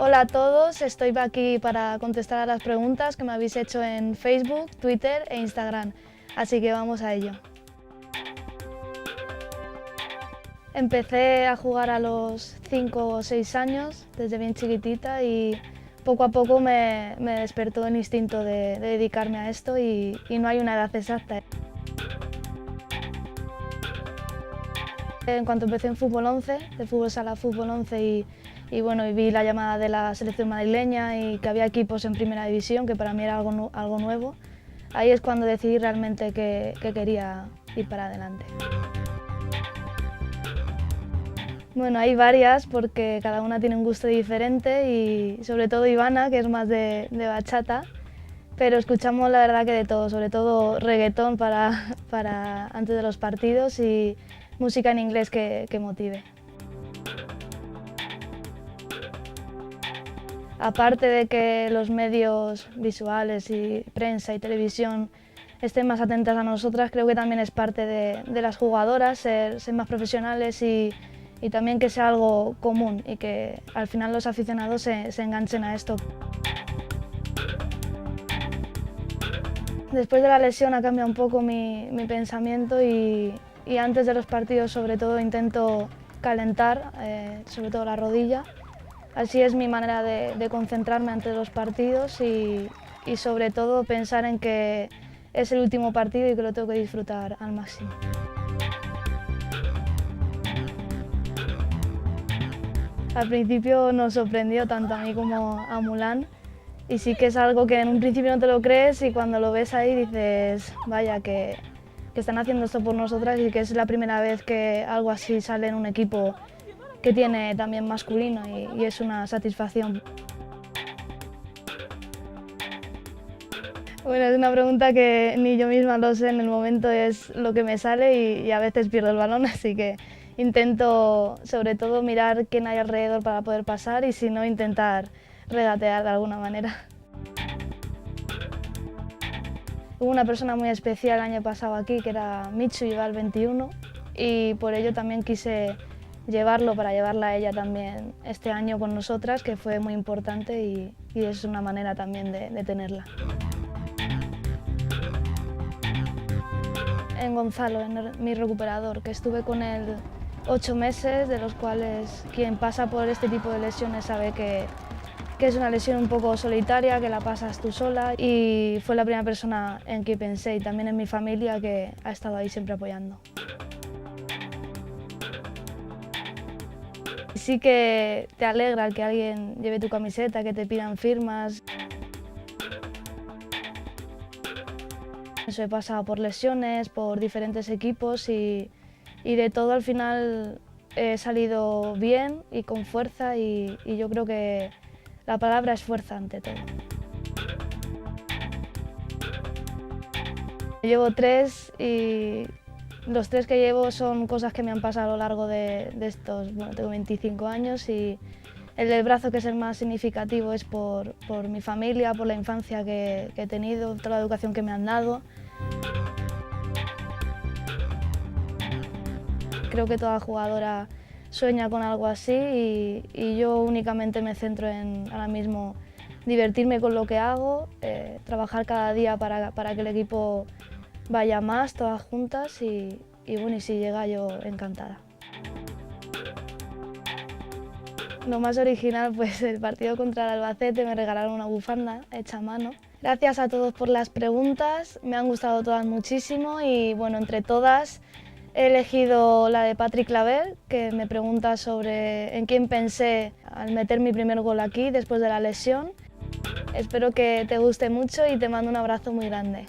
Hola a todos, estoy aquí para contestar a las preguntas que me habéis hecho en Facebook, Twitter e Instagram, así que vamos a ello. Empecé a jugar a los 5 o 6 años, desde bien chiquitita, y poco a poco me despertó el instinto de dedicarme a esto y no hay una edad exacta. En cuanto empecé en fútbol 11, de fútbol sala a fútbol 11 y bueno, y vi la llamada de la selección madrileña y que había equipos en primera división, que para mí era algo nuevo, ahí es cuando decidí realmente que quería ir para adelante. Bueno, hay varias porque cada una tiene un gusto diferente y sobre todo Ivana, que es más de bachata, pero escuchamos la verdad que de todo, sobre todo reggaetón para antes de los partidos y música en inglés que motive. Aparte de que los medios visuales y prensa y televisión estén más atentas a nosotras, creo que también es parte de las jugadoras ser más profesionales y también que sea algo común y que al final los aficionados se enganchen a esto. Después de la lesión ha cambiado un poco mi pensamiento y antes de los partidos sobre todo intento calentar, sobre todo la rodilla. Así es mi manera de concentrarme antes de los partidos y sobre todo pensar en que es el último partido y que lo tengo que disfrutar al máximo. Al principio nos sorprendió tanto a mí como a Mulan y sí que es algo que en un principio no te lo crees y cuando lo ves ahí dices, vaya, que están haciendo esto por nosotras y que es la primera vez que algo así sale en un equipo que tiene también masculino y es una satisfacción. Bueno, es una pregunta que ni yo misma lo sé, en el momento es lo que me sale y a veces pierdo el balón, así que intento sobre todo mirar quién hay alrededor para poder pasar y si no intentar regatear de alguna manera. Hubo una persona muy especial el año pasado aquí que era Michu, lleva el 21 y por ello también quise llevarlo para llevarla a ella también este año con nosotras, que fue muy importante y es una manera también de tenerla. En Gonzalo, en mi recuperador, que estuve con él 8 meses, de los cuales quien pasa por este tipo de lesiones sabe que es una lesión un poco solitaria, que la pasas tú sola y fue la primera persona en que pensé y también en mi familia que ha estado ahí siempre apoyando. Sí que te alegra que alguien lleve tu camiseta, que te pidan firmas. Eso he pasado por lesiones, por diferentes equipos y de todo al final he salido bien y con fuerza y yo creo que la palabra es fuerza ante todo. Llevo 3 y los 3 que llevo son cosas que me han pasado a lo largo de estos, bueno, tengo 25 años y el del brazo, que es el más significativo, es por mi familia, por la infancia que he tenido, toda la educación que me han dado. Creo que toda jugadora sueña con algo así y yo únicamente me centro en ahora mismo divertirme con lo que hago, trabajar cada día para que el equipo vaya más, todas juntas y bueno, y si llega yo encantada. Lo más original, pues el partido contra el Albacete me regalaron una bufanda hecha a mano. Gracias a todos por las preguntas, me han gustado todas muchísimo y bueno, entre todas he elegido la de Patrick Claver, que me pregunta sobre en quién pensé al meter mi primer gol aquí después de la lesión. Espero que te guste mucho y te mando un abrazo muy grande.